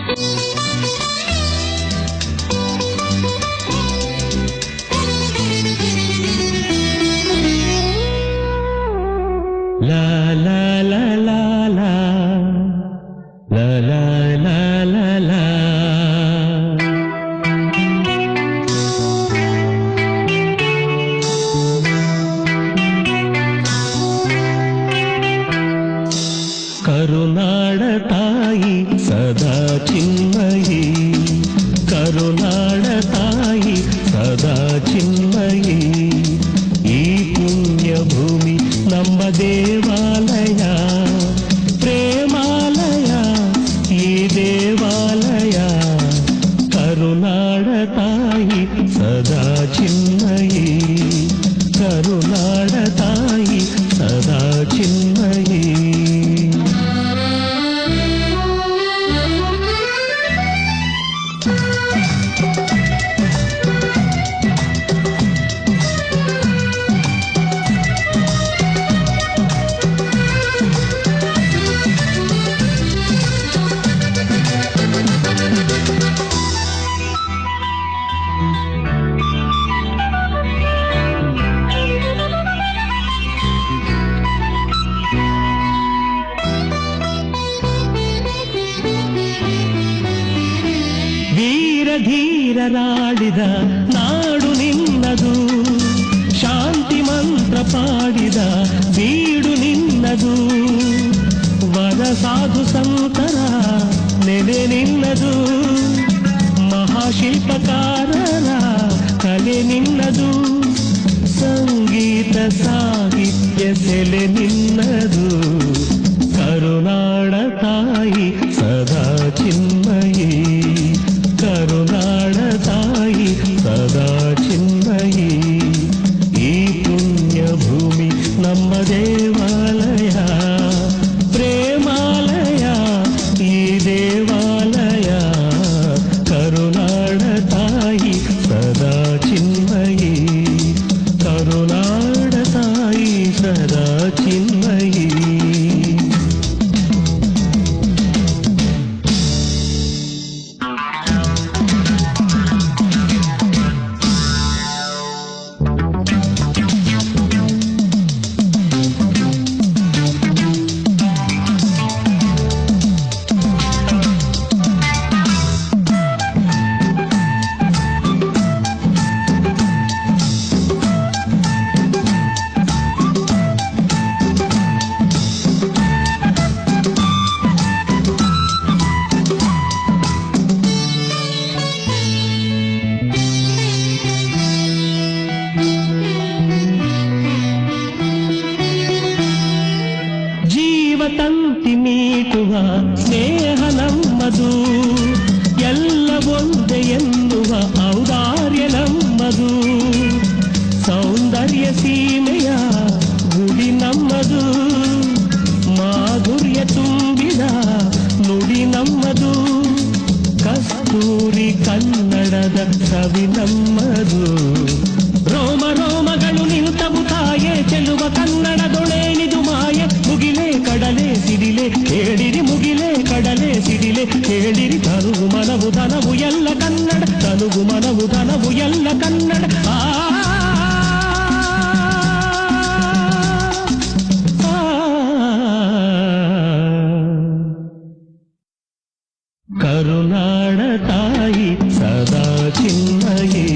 La la la la la la la la la la ಕರುನಾಡ ತಾಯಿ ಸದಾ ಚಿನ್ಮಯಿ, ಕರುನಾಡ ತಾಯಿ ಸದಾ ಚಿನ್ಮಯಿ. ಈ ಪುಣ್ಯ ಭೂಮಿ ನಮ್ಮ ದೇವಾಲಯ, ಪ್ರೇಮಾಲಯ ಈ ದೇವಾಲಯ. ಕರುನಾಡ ತಾಯಿ ಸದಾ ಚಿನ್ಮಯಿ, ಕರುನಾಡ ತಾಯಿ ಸದಾ ಚಿನ್ಮಯಿ. ಧೀರರಾಡಿದ ನಾಡು ನಿನ್ನದು, ಶಾಂತಿ ಮಂತ್ರ ಪಾಡಿದ ಬೀಡು ನಿನ್ನದು. ವರ ಸಾಧು ಸಂತರ ನೆಲೆ ನಿನ್ನದು, ಮಹಾಶಿಲ್ಪಕಾರರ ಕಲೆ ನಿನ್ನದು. ಸಂಗೀತ ಸಾಹಿತ್ಯ ಸೆಲೆ ನಿನ್ನದು. ಕರುನಾಡ ತಾಯಿ ಸದಾ ಚಿನ್ಮಯಿ, ಕರುನಾಡ ತಾಯಿ ಸದಾ ಚಿನ್ಮಯಿ. ಈ ಪುಣ್ಯ ಭೂಮಿ ನಮ್ಮ ದೇವಾಲಯ, ಪ್ರೇಮಾಲಯ ಈ ದೇವಾಲಯ. ಕರುನಾಡ ತಾಯಿ ಸದಾ ಚಿನ್ಮಯಿ, ಕರುನಾಡ ತಾಯಿ ಸದಾ ಚಿನ್ಮಯಿ. ತಂತಿ ಮೀಟುವ ಸ್ನೇಹ ನಮ್ಮದು, ಎಲ್ಲ ಒಂದೇ ಎನ್ನುವ ಔದಾರ್ಯ ನಮ್ಮದು. ಸೌಂದರ್ಯ ಸೀಮೆಯ ಗುಡಿ ನಮ್ಮದು, ಮಾಧುರ್ಯ ತುಂಬಿದ ನುಡಿ ನಮ್ಮದು. ಕಸ್ತೂರಿ ಕನ್ನಡದ ಸವಿ ನಮ್ಮದು. ರೋಮ ರೋಮಗಳು ನಿಂತವು ತಾಯೆ, ಚೆಲುವ ಕನ್ನಡದೊಳೇನಿದು ಮಾಯೆ. ಮುಗಿಲೆ ಕಡಲೆ ಸಿಡಿಲೆ ಹೇಳಿರಿ, ಮುಗಿಲೆ ಕಡಲೆ ಸಿಡಿಲೆ ಹೇಳಿರಿ. ತನುಗು ಮನವು ಧನವು ಎಲ್ಲ ಕನ್ನಡ, ತನುಗು ಮನವು ಧನವು ಎಲ್ಲ ಕನ್ನಡ. ಕರುನಾಡ ತಾಯಿ ಸದಾ ಚಿನ್ಮಯಿ.